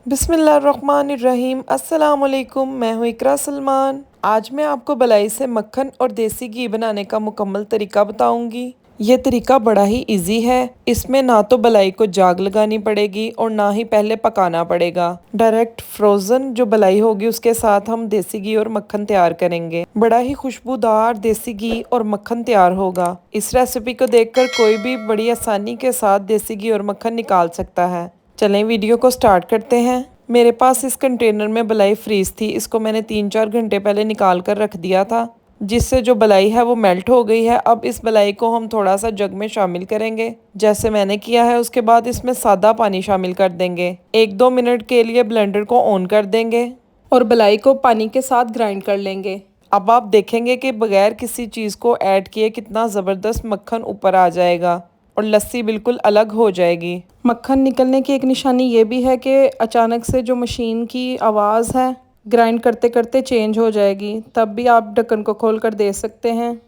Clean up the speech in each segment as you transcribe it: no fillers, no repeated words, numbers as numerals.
बिस्मिल्लाहिर्रहमानिर्रहीम। अस्सलाम वालेकुम। मैं हूँ इकरा सलमान। आज मैं आपको बलाई से मक्खन और देसी घी बनाने का मुकम्मल तरीका बताऊंगी। ये तरीका बड़ा ही इजी है। इसमें ना तो बलाई को जाग लगानी पड़ेगी और ना ही पहले पकाना पड़ेगा। डायरेक्ट फ्रोज़न जो बलाई होगी उसके साथ हम देसी घी और मक्खन तैयार करेंगे। बड़ा ही खुशबूदार देसी घी और मक्खन तैयार होगा। इस रेसिपी को देखकर कोई भी बड़ी आसानी के साथ देसी घी और मक्खन निकाल सकता है। चलें वीडियो को स्टार्ट करते हैं। मेरे पास इस कंटेनर में बलाई फ्रीज थी। इसको मैंने 3-4 घंटे पहले निकाल कर रख दिया था, जिससे जो बलाई है वो मेल्ट हो गई है। अब इस बलाई को हम थोड़ा सा जग में शामिल करेंगे जैसे मैंने किया है। उसके बाद इसमें सादा पानी शामिल कर देंगे। 1-2 मिनट के लिए ब्लेंडर को ऑन कर देंगे और बलाई को पानी के साथ ग्राइंड कर लेंगे। अब आप देखेंगे कि बगैर किसी चीज़ को ऐड किए कितना ज़बरदस्त मक्खन ऊपर आ जाएगा और लस्सी बिल्कुल अलग हो जाएगी। मक्खन निकलने की एक निशानी ये भी है कि अचानक से जो मशीन की आवाज़ है ग्राइंड करते करते चेंज हो जाएगी, तब भी आप ढक्कन को खोल कर दे सकते हैं।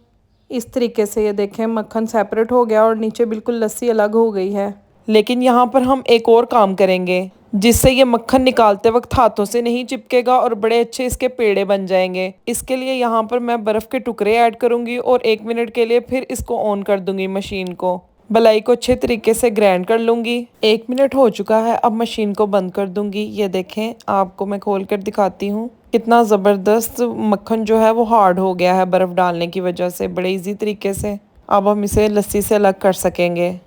इस तरीके से ये देखें मक्खन सेपरेट हो गया और नीचे बिल्कुल लस्सी अलग हो गई है। लेकिन यहाँ पर हम एक और काम करेंगे जिससे ये मक्खन निकालते वक्त हाथों से नहीं चिपकेगा और बड़े अच्छे इसके पेड़े बन जाएंगे। इसके लिए यहाँ पर मैं बर्फ़ के टुकड़े ऐड करूँगी और 1 मिनट के लिए फिर इसको ऑन कर दूँगी मशीन को। बलाई को अच्छे तरीके से ग्राइंड कर लूँगी। 1 मिनट हो चुका है। अब मशीन को बंद कर दूँगी। ये देखें, आपको मैं खोल कर दिखाती हूँ कितना ज़बरदस्त मक्खन जो है वो हार्ड हो गया है बर्फ़ डालने की वजह से, बड़े इजी तरीके से। अब हम इसे लस्सी से अलग कर सकेंगे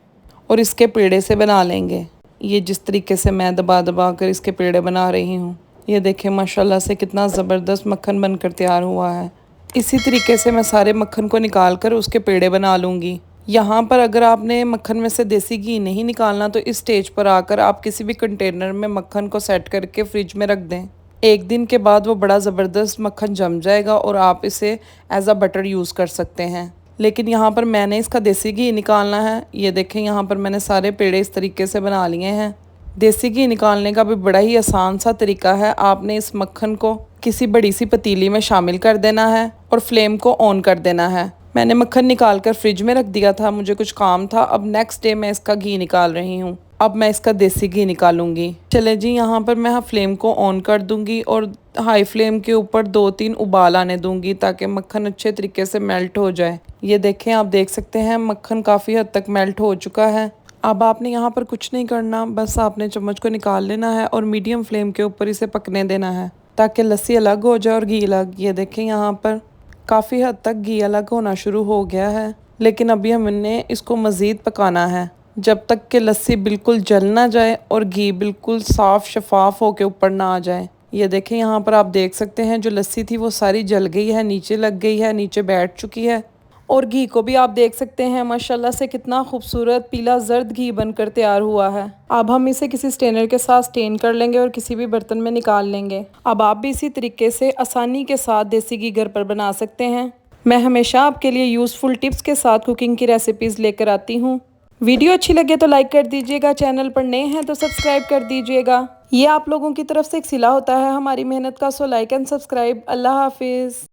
और इसके पेड़े से बना लेंगे। ये जिस तरीके से मैं दबा दबा कर इसके पेड़े बना रही हूँ, ये देखें माशाल्लाह से कितना ज़बरदस्त मक्खन बनकर तैयार हुआ है। इसी तरीके से मैं सारे मक्खन को निकाल कर उसके पेड़े बना लूँगी। यहाँ पर अगर आपने मक्खन में से देसी घी नहीं निकालना तो इस स्टेज पर आकर आप किसी भी कंटेनर में मक्खन को सेट करके फ्रिज में रख दें। 1 दिन के बाद वो बड़ा ज़बरदस्त मक्खन जम जाएगा और आप इसे एज अ बटर यूज़ कर सकते हैं। लेकिन यहाँ पर मैंने इसका देसी घी निकालना है। ये देखें, यहाँ पर मैंने सारे पेड़े इस तरीके से बना लिए हैं। देसी घी निकालने का भी बड़ा ही आसान सा तरीका है। आपने इस मक्खन को किसी बड़ी सी पतीली में शामिल कर देना है और फ्लेम को ऑन कर देना है। मैंने मक्खन निकाल कर फ्रिज में रख दिया था, मुझे कुछ काम था। अब नेक्स्ट डे मैं इसका घी निकाल रही हूँ। अब मैं इसका देसी घी निकालूंगी। चले जी, यहाँ पर मैं फ्लेम को ऑन कर दूंगी और हाई फ्लेम के ऊपर 2-3 उबाल आने दूंगी ताकि मक्खन अच्छे तरीके से मेल्ट हो जाए। ये देखें, आप देख सकते हैं मक्खन काफ़ी हद तक मेल्ट हो चुका है। अब आपने यहाँ पर कुछ नहीं करना, बस आपने चम्मच को निकाल लेना है और मीडियम फ्लेम के ऊपर इसे पकने देना है ताकि लस्सी अलग हो जाए और घी अलग। ये देखें, यहाँ पर काफ़ी हद तक घी अलग होना शुरू हो गया है, लेकिन अभी हमने इसको मज़ीद पकाना है जब तक कि लस्सी बिल्कुल जल ना जाए और घी बिल्कुल साफ़ शफाफ हो के ऊपर ना आ जाए। ये देखें, यहाँ पर आप देख सकते हैं जो लस्सी थी वो सारी जल गई है, नीचे लग गई है, नीचे बैठ चुकी है। और घी को भी आप देख सकते हैं माशाल्लाह से कितना खूबसूरत पीला जर्द घी बनकर तैयार हुआ है। अब हम इसे किसी स्टेनर के साथ स्टेन कर लेंगे और किसी भी बर्तन में निकाल लेंगे। अब आप भी इसी तरीके से आसानी के साथ देसी घी घर पर बना सकते हैं। मैं हमेशा आपके लिए यूज़फुल टिप्स के साथ कुकिंग की रेसिपीज़ लेकर आती हूँ। वीडियो अच्छी लगे तो लाइक कर दीजिएगा, चैनल पर नए हैं तो सब्सक्राइब कर दीजिएगा। ये आप लोगों की तरफ से एक सिला होता है हमारी मेहनत का। So like and subscribe. Allah हाफिज़।